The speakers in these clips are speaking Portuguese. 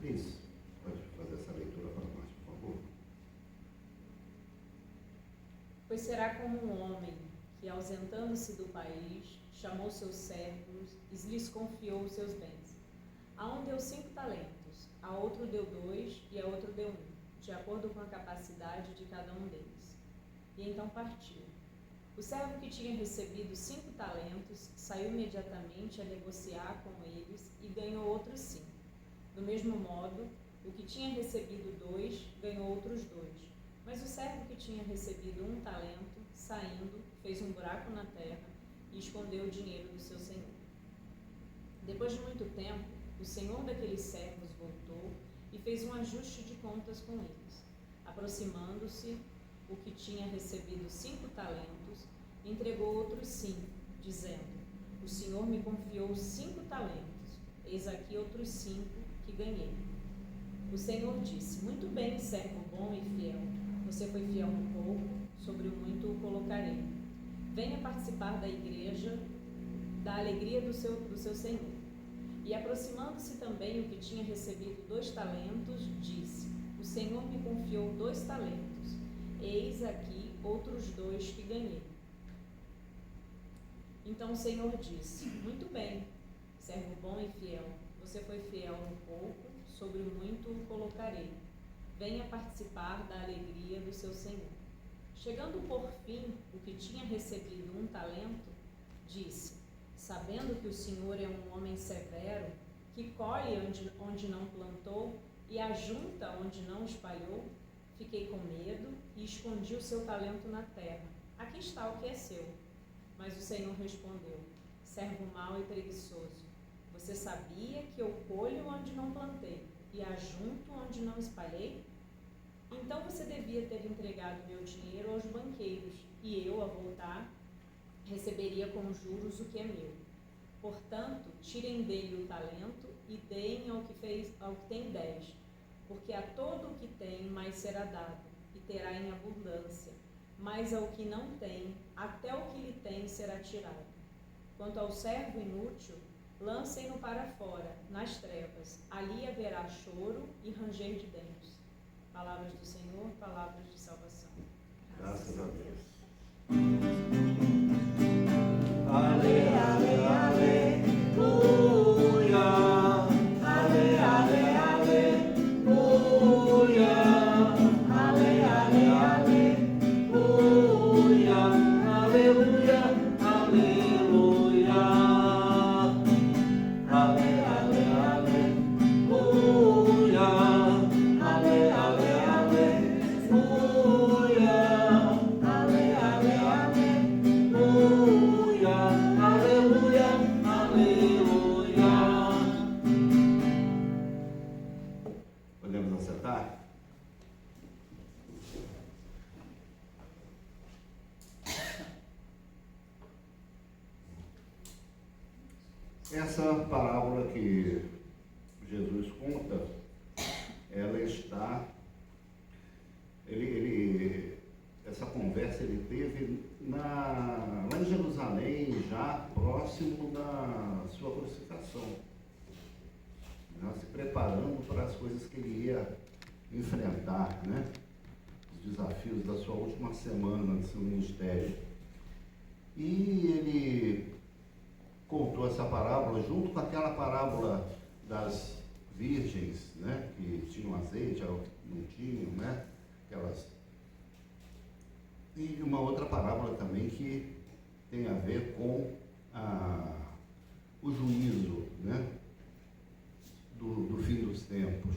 Cris, pode fazer essa leitura para nós, por favor? Pois será como um homem que, ausentando-se do país, chamou seus servos e lhes confiou os seus bens. A um deu 5 talentos, a outro deu 2 e a outro deu 1, de acordo com a capacidade de cada um deles. E então partiu. O servo que tinha recebido 5 talentos saiu imediatamente a negociar com eles e ganhou outros 5. Do mesmo modo, o que tinha recebido 2 ganhou outros 2. Mas o servo que tinha recebido 1 talento, saindo, fez um buraco na terra e escondeu o dinheiro do seu senhor. Depois de muito tempo, o senhor daqueles servos voltou e fez um ajuste de contas com eles. Aproximando-se, o que tinha recebido 5 talentos, entregou outros 5, dizendo: o senhor me confiou 5 talentos, eis aqui outros 5 que ganhei. O senhor disse: muito bem, servo bom e fiel, você foi fiel no pouco, sobre o muito o colocarei. Venha participar da igreja, da alegria do seu senhor. E aproximando-se também o que tinha recebido 2 talentos, disse: o senhor me confiou 2 talentos, eis aqui outros 2 que ganhei. Então o senhor disse: muito bem, servo bom e fiel, você foi fiel no pouco, sobre o muito o colocarei. Venha participar da alegria do seu senhor. Chegando por fim o que tinha recebido 1 talento, disse: sabendo que o senhor é um homem severo, que colhe onde não plantou e ajunta onde não espalhou, fiquei com medo e escondi o seu talento na terra. Aqui está o que é seu. Mas o senhor respondeu: servo mau e preguiçoso, você sabia que eu colho onde não plantei e ajunto onde não espalhei? Então você devia ter entregado meu dinheiro aos banqueiros, e eu, a voltar, receberia com juros o que é meu. Portanto, tirem dele o talento e deem ao que tem 10, porque a todo o que tem mais será dado, e terá em abundância, mas ao que não tem, até o que lhe tem será tirado. Quanto ao servo inútil, lancem-no para fora, nas trevas, ali haverá choro e ranger de dentes. Palavras do Senhor, palavras de salvação. Graças a Deus. Ale, ale, aleluia. Ale, ale, aleluia. Ale, ale, aleluia. Aleluia, aleluia. Ale, ale, aleluia. Ale, ale, aleluia. Ale, ale, aleluia. Aleluia, aleluia. Podemos acertar? Essa parábola que Jesus conta, ela está, essa conversa ele teve lá em Jerusalém, já próximo da sua crucificação, já se preparando para as coisas que ele ia enfrentar, né? Os desafios da sua última semana de seu ministério. E ele contou essa parábola junto com aquela parábola das virgens, né, que tinham azeite, não tinham, né, aquelas. E uma outra parábola também que tem a ver com o juízo, né, do fim dos tempos.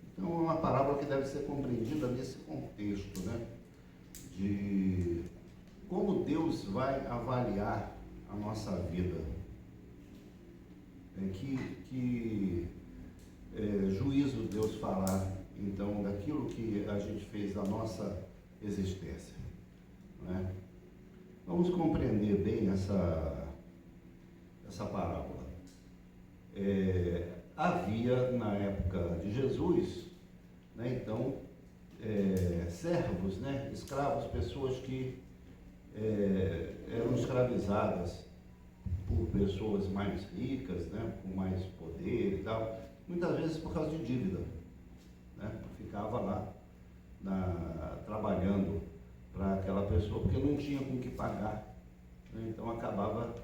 Então é uma parábola que deve ser compreendida nesse contexto, né, de como Deus vai avaliar a nossa vida. Que juízo Deus fará, então, daquilo que a gente fez da nossa existência, né? Vamos compreender bem essa parábola. Havia, na época de Jesus, né, então, servos, né, escravos, pessoas que eram escravizadas por pessoas mais ricas, né, com mais poder e tal, muitas vezes por causa de dívida, né? Ficava lá trabalhando para aquela pessoa, porque não tinha com que pagar, né? Então acabava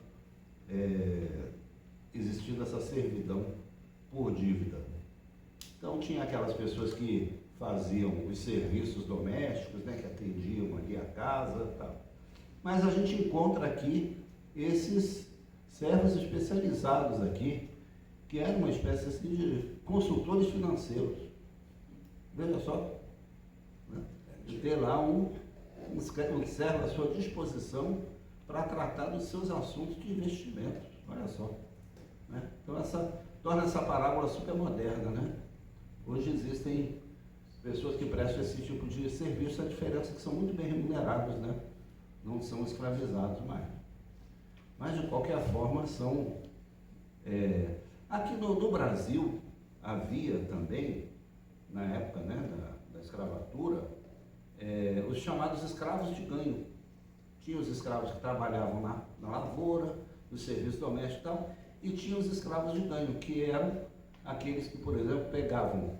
existindo essa servidão por dívida. Então tinha aquelas pessoas que faziam os serviços domésticos, né, que atendiam ali a casa e tal. Mas a gente encontra aqui esses servos especializados aqui, que eram uma espécie assim, de consultores financeiros. Veja só, né? De ter lá um servo à sua disposição para tratar dos seus assuntos de investimentos. Olha só, né? Então torna essa parábola super moderna, né? Hoje existem pessoas que prestam esse tipo de serviço, a diferença é que são muito bem remunerados, né? Não são escravizados mais. Mas de qualquer forma são... Aqui no Brasil havia também, na época, né, da escravatura, os chamados escravos de ganho. Tinha os escravos que trabalhavam na lavoura, no serviço doméstico e tal, e tinha os escravos de ganho, que eram aqueles que, por exemplo, pegavam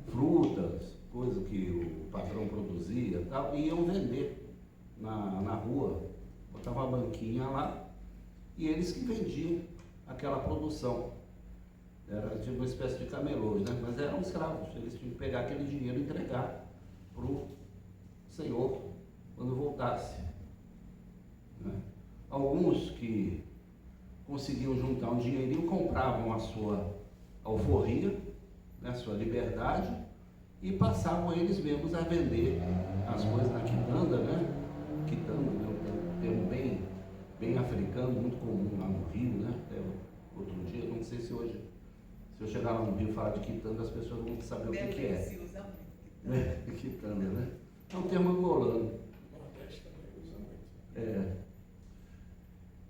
frutas, coisa que o patrão produzia e tal, e iam vender na rua, botava uma banquinha lá, e eles que vendiam aquela produção. Era tipo uma espécie de camelôs, né? Mas eram escravos, eles tinham que pegar aquele dinheiro e entregar para o senhor quando voltasse, né? Alguns que conseguiam juntar um dinheirinho compravam a sua alforria, né, a sua liberdade, e passavam eles mesmos a vender as coisas na quitanda, né? Quitanda, né, um termo bem africano, muito comum lá no Rio, né? Até outro dia, não sei se hoje, se eu chegar lá no Rio e falar de quitanda, as pessoas vão saber o que é. Se usa muito. Quitanda, né? É um termo angolano.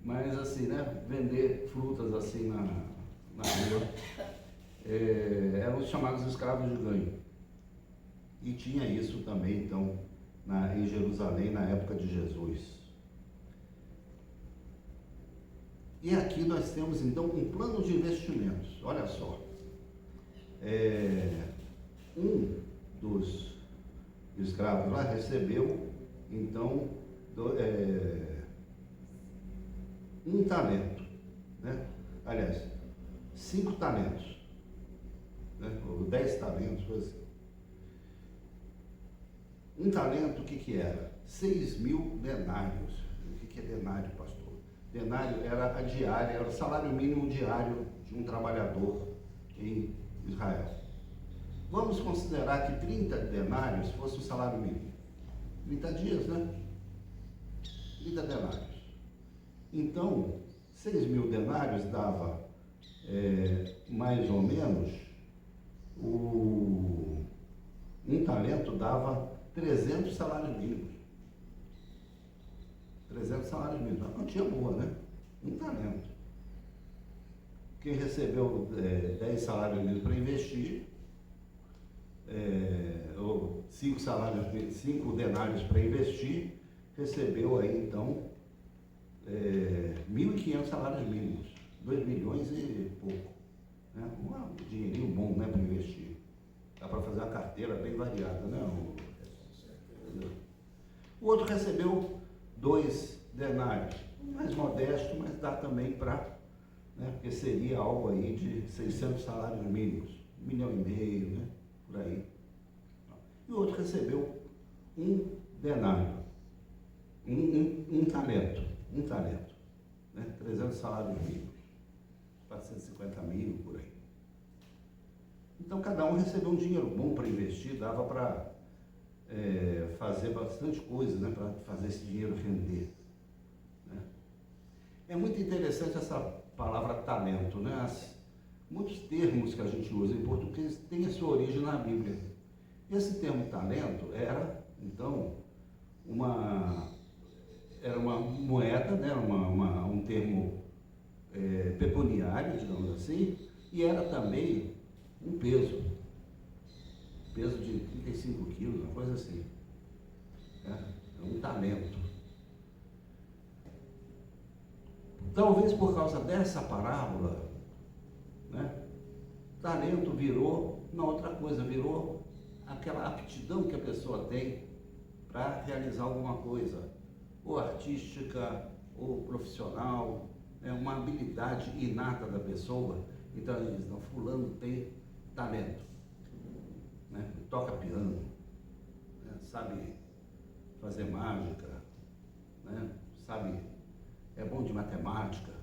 Mas assim, né? Vender frutas assim na rua. Eram os chamados escravos de ganho. E tinha isso também, então, em Jerusalém, na época de Jesus. E aqui nós temos, então, um plano de investimentos. Olha só. Um dos escravos lá recebeu, então, um talento, né? Aliás, 5 talentos, né? Ou 10 talentos, coisa assim. Um talento, o que era? 6.000 denários. O que é denário, pastor? Denário era a diária, era o salário mínimo diário de um trabalhador em Israel. Vamos considerar que 30 denários fosse o salário mínimo. 30 dias, né? 30 denários. Então, 6.000 denários dava mais ou menos, um talento dava 300 salários mínimos. 300 salários mínimos. Uma quantia boa, né? Um talento. Quem recebeu 10 salários mínimos para investir, ou 5 denários para investir, recebeu aí então 1.500 salários mínimos, 2 milhões e pouco, né? Um dinheirinho bom, né, para investir. Dá para fazer uma carteira bem variada, né? O outro recebeu 2 denários, mais modesto, mas dá também para, né, porque seria algo aí de 600 salários mínimos, 1,5 milhão, né, por aí. E o outro recebeu 1 denário, um talento, né, 300 salários mínimos, 450 mil, por aí. Então cada um recebeu um dinheiro bom para investir, dava para fazer bastante coisa, né, para fazer esse dinheiro render, né? É muito interessante essa palavra talento, né? Muitos termos que a gente usa em português têm a sua origem na Bíblia. Esse termo talento era, então, uma moeda, né? Um termo pecuniário, digamos assim, e era também um peso de 35 quilos, uma coisa assim. É um talento. Talvez por causa dessa parábola, né, talento virou uma outra coisa, virou aquela aptidão que a pessoa tem para realizar alguma coisa, ou artística, ou profissional, é uma habilidade inata da pessoa. Então a gente diz, não, fulano tem talento, né? Toca piano, né? Sabe fazer mágica, né? Sabe, é bom de matemática,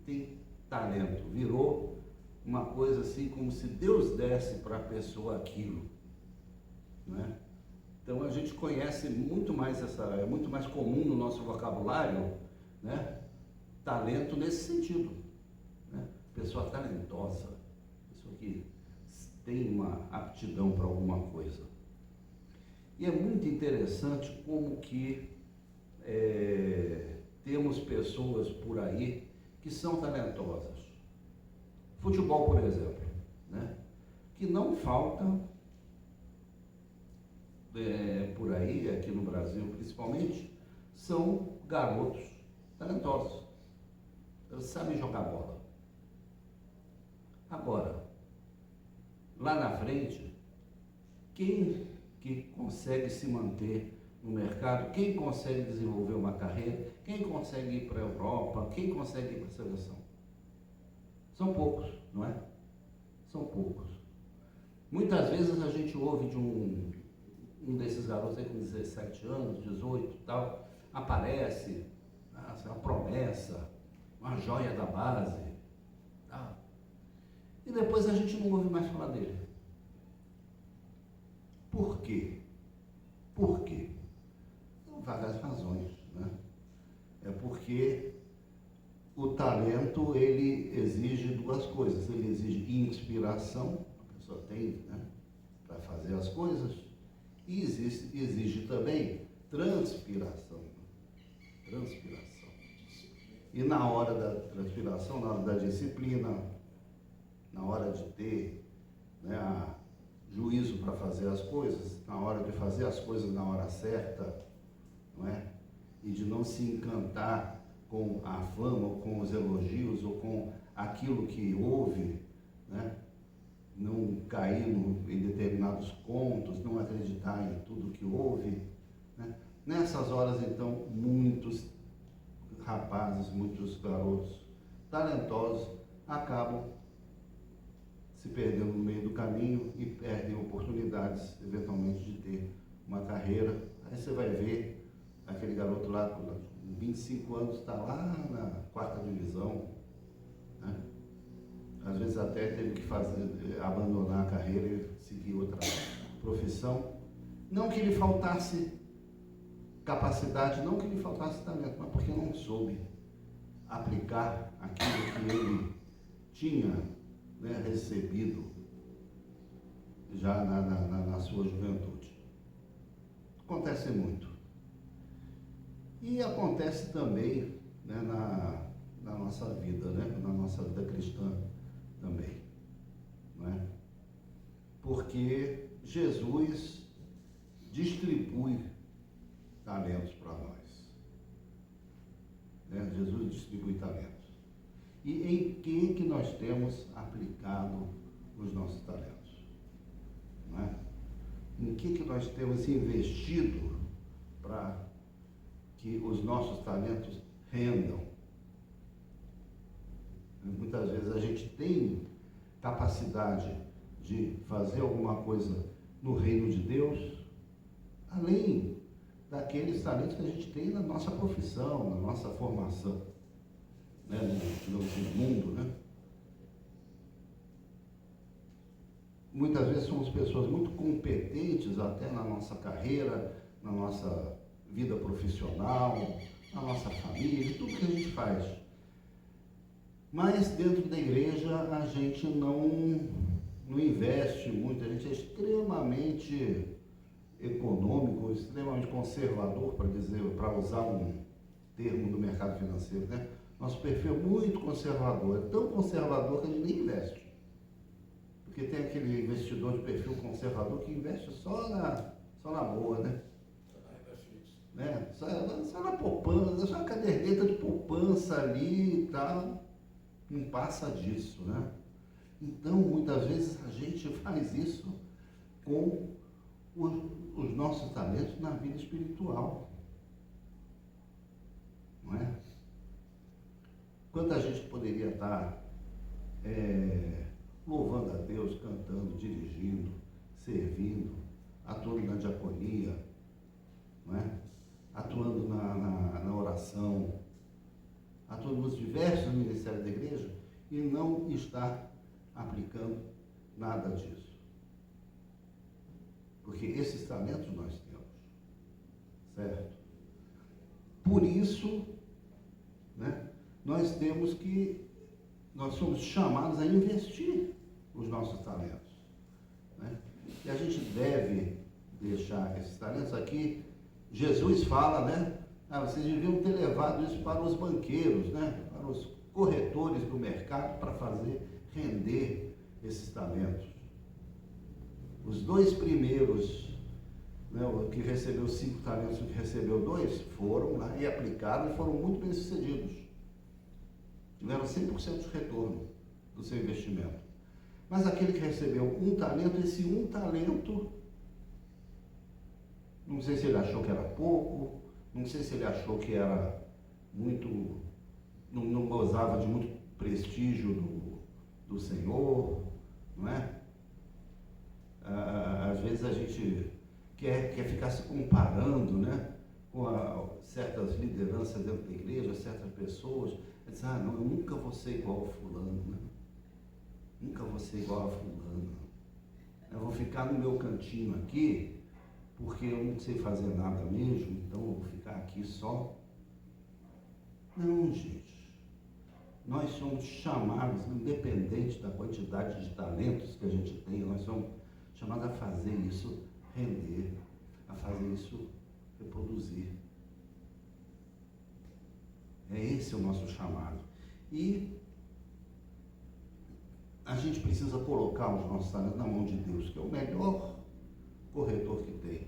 tem talento, virou uma coisa assim como se Deus desse para a pessoa aquilo, né? Então a gente conhece muito mais é muito mais comum no nosso vocabulário, né? Talento nesse sentido, né? Pessoa talentosa, pessoa que tem uma aptidão para alguma coisa. E é muito interessante como que temos pessoas por aí que são talentosas. Futebol, por exemplo, né? Que não falta por aí, aqui no Brasil principalmente, são garotos talentosos. Eles sabem jogar bola. Agora, lá na frente, quem que consegue se manter no mercado, quem consegue desenvolver uma carreira, quem consegue ir para a Europa, quem consegue ir para a seleção? São poucos, não é? São poucos. Muitas vezes a gente ouve de um desses garotos aí com 17 anos, 18 e tal, aparece, uma promessa, uma joia da base, tá? E depois a gente não ouve mais falar dele. Por quê? Por quê? São várias razões, né? É porque o talento, ele exige duas coisas. Ele exige inspiração, a pessoa tem, né, para fazer as coisas, e exige também transpiração. Transpiração. E na hora da transpiração, na hora da disciplina, na hora de ter, né, juízo para fazer as coisas, na hora de fazer as coisas na hora certa, não é? E de não se encantar com a fama, ou com os elogios, ou com aquilo que houve, né? Não cair em determinados contos, não acreditar em tudo que houve, né? Nessas horas, então, muitos rapazes, muitos garotos talentosos acabam se perdendo no meio do caminho e perdem oportunidades, eventualmente, de ter uma carreira. Aí você vai ver aquele garoto lá, com 25 anos, está lá na 4ª divisão, né? Às vezes até teve que abandonar a carreira e seguir outra profissão. Não que lhe faltasse capacidade, não que lhe faltasse talento, mas porque não soube aplicar aquilo que ele tinha, né, recebido já na sua juventude. Acontece muito. E acontece também, né, na nossa vida, né, na nossa vida cristã também, não é? Porque Jesus distribui talentos para nós, né? Jesus distribui talentos. E em que nós temos aplicado os nossos talentos, não é? Em que nós temos investido para que os nossos talentos rendam? Muitas vezes a gente tem capacidade de fazer alguma coisa no reino de Deus, além daqueles talentos que a gente tem na nossa profissão, na nossa formação, né, no mundo, né? Muitas vezes somos pessoas muito competentes até na nossa carreira, na nossa vida profissional, na nossa família, tudo que a gente faz. Mas dentro da igreja a gente não investe muito, a gente é extremamente econômico, extremamente conservador, para usar um termo do mercado financeiro, né? Nosso perfil é muito conservador, é tão conservador que a gente nem investe. Porque tem aquele investidor de perfil conservador que investe só na boa, né? Só na poupança, só a caderneta de poupança ali e tal. Não passa disso, né? Então, muitas vezes a gente faz isso com os nossos talentos na vida espiritual. Não é? Quando a gente poderia estar louvando a Deus, cantando, dirigindo, servindo, atuando na diaconia, não é? Atuando na oração, atuando nos diversos ministérios da igreja e não estar aplicando nada disso. Porque esses talentos nós temos, certo? Por isso, né, nós somos chamados a investir os nossos talentos, né? E a gente deve deixar esses talentos aqui. Jesus fala, né? Vocês deviam ter levado isso para os banqueiros, né? Para os corretores do mercado, para fazer render esses talentos. Os 2 primeiros, né, o que recebeu 5 talentos e o que recebeu 2, foram lá e aplicaram e foram muito bem sucedidos. Tiveram 100% de retorno do seu investimento. Mas aquele que recebeu 1 talento, esse 1 talento, não sei se ele achou que era pouco, não sei se ele achou que era muito, não gozava de muito prestígio do Senhor, não é? Às vezes a gente quer ficar se comparando, né, com certas lideranças dentro da igreja, certas pessoas, diz, não, eu nunca vou ser igual a fulano, né? Nunca vou ser igual a fulano. Eu vou ficar no meu cantinho aqui, porque eu não sei fazer nada mesmo, então eu vou ficar aqui só. Não, gente. Nós somos chamados, independente da quantidade de talentos que a gente tem, nós somos chamados a fazer isso render, a fazer isso reproduzir. Esse é o nosso chamado. E a gente precisa colocar os nossos talentos na mão de Deus, que é o melhor corretor que tem,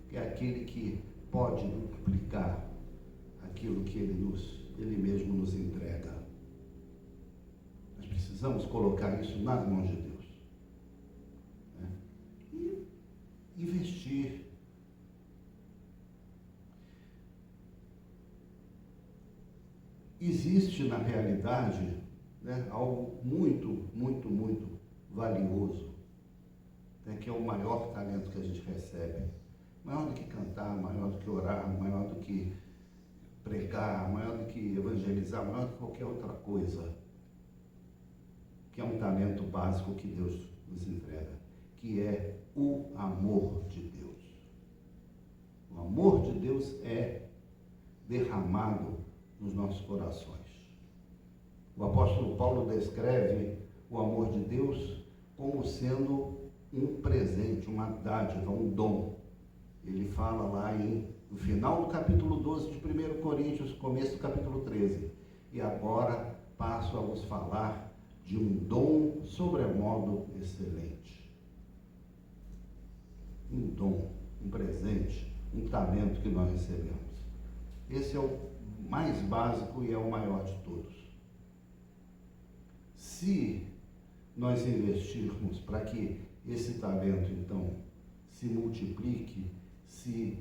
que é aquele que pode multiplicar aquilo que Ele mesmo nos entrega. Nós precisamos colocar isso nas mãos de Deus, né? E investir. Existe na realidade, né, algo muito, muito, muito valioso, né, que é o maior talento que a gente recebe. Maior do que cantar, maior do que orar, maior do que pregar, maior do que evangelizar, maior do que qualquer outra coisa, que é um talento básico que Deus nos entrega, que é o amor de Deus. O amor de Deus é derramado nos nossos corações. O apóstolo Paulo descreve o amor de Deus como sendo um presente, uma dádiva, um dom. Ele fala lá no final do capítulo 12 de 1 Coríntios, começo do capítulo 13. E agora passo a vos falar de um dom sobremodo excelente. Um dom, um presente, um talento que nós recebemos. Esse é o mais básico e é o maior de todos. Se nós investirmos para que esse talento, então, se multiplique, se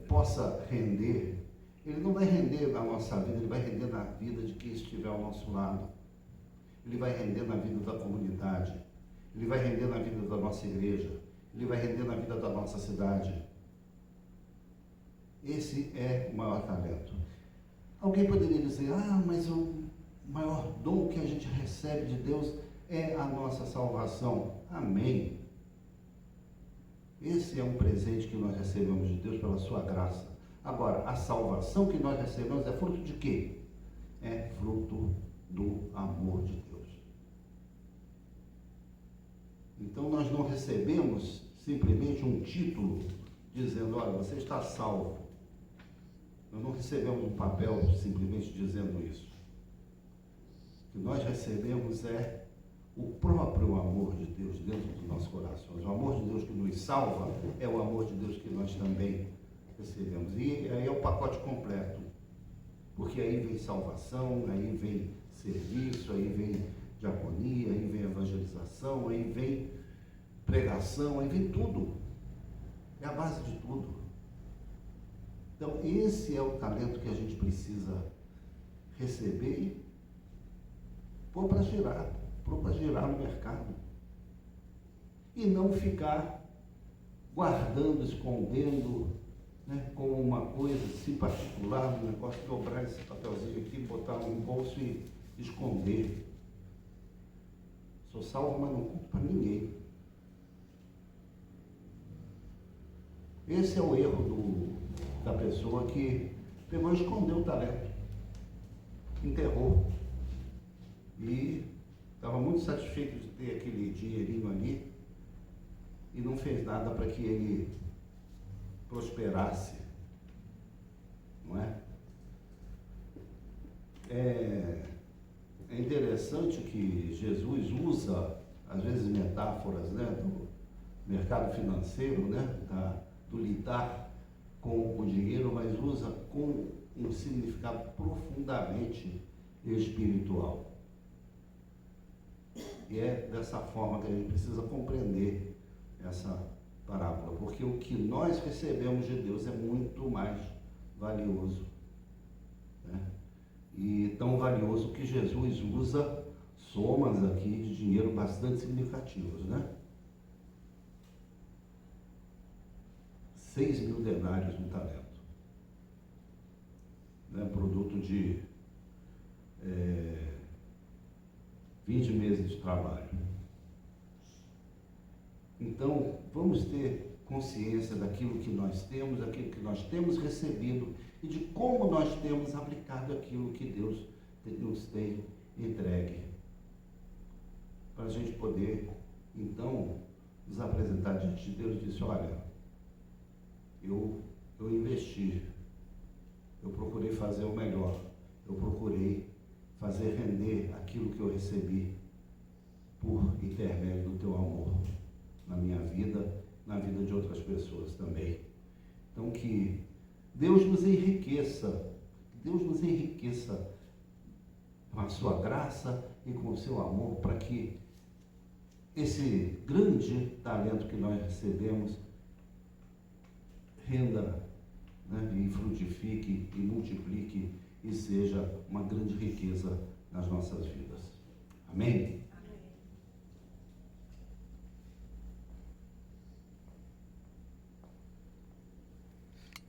possa render, ele não vai render na nossa vida, ele vai render na vida de quem estiver ao nosso lado. Ele vai render na vida da comunidade, ele vai render na vida da nossa igreja, ele vai render na vida da nossa cidade. Esse é o maior talento. Alguém poderia dizer, mas o maior dom que a gente recebe de Deus é a nossa salvação. Amém. Esse é um presente que nós recebemos de Deus pela sua graça. Agora, a salvação que nós recebemos é fruto de quê? É fruto do amor de Deus. Então, nós não recebemos simplesmente um título dizendo, olha, você está salvo. Nós não recebemos um papel simplesmente dizendo isso. O que nós recebemos é o próprio amor de Deus dentro dos nossos corações. O amor de Deus que nos salva é o amor de Deus que nós também recebemos. E aí é o pacote completo. Porque aí vem salvação, aí vem serviço, aí vem diaconia, aí vem evangelização, aí vem pregação, aí vem tudo. É a base de tudo. Então, esse é o talento que a gente precisa receber e pôr para girar no mercado. E não ficar guardando, escondendo, né, como uma coisa assim particular, um negócio, dobrar esse papelzinho aqui, botar no bolso e esconder. Sou salvo, mas não conto para ninguém. Esse é o erro da pessoa que pegou e escondeu o talento, enterrou, e estava muito satisfeito de ter aquele dinheirinho ali e não fez nada para que ele prosperasse, não é? É interessante que Jesus usa, às vezes, metáforas, né, do mercado financeiro, né, do lidar com o dinheiro, mas usa com um significado profundamente espiritual. E é dessa forma que a gente precisa compreender essa parábola, porque o que nós recebemos de Deus é muito mais valioso, né? E tão valioso que Jesus usa somas aqui de dinheiro bastante significativos, né? 6.000 denários no talento, né? Produto de 20 meses de trabalho. Então, vamos ter consciência daquilo que nós temos, daquilo que nós temos recebido e de como nós temos aplicado aquilo que Deus nos tem entregue. Para a gente poder, então, nos apresentar diante de Deus e dizer: olha, eu investi, eu procurei fazer o melhor, eu procurei fazer render aquilo que eu recebi por intermédio do teu amor na minha vida, na vida de outras pessoas também. Então, que Deus nos enriqueça com a sua graça e com o seu amor, para que esse grande talento que nós recebemos renda, né, e frutifique e multiplique e seja uma grande riqueza nas nossas vidas. Amém?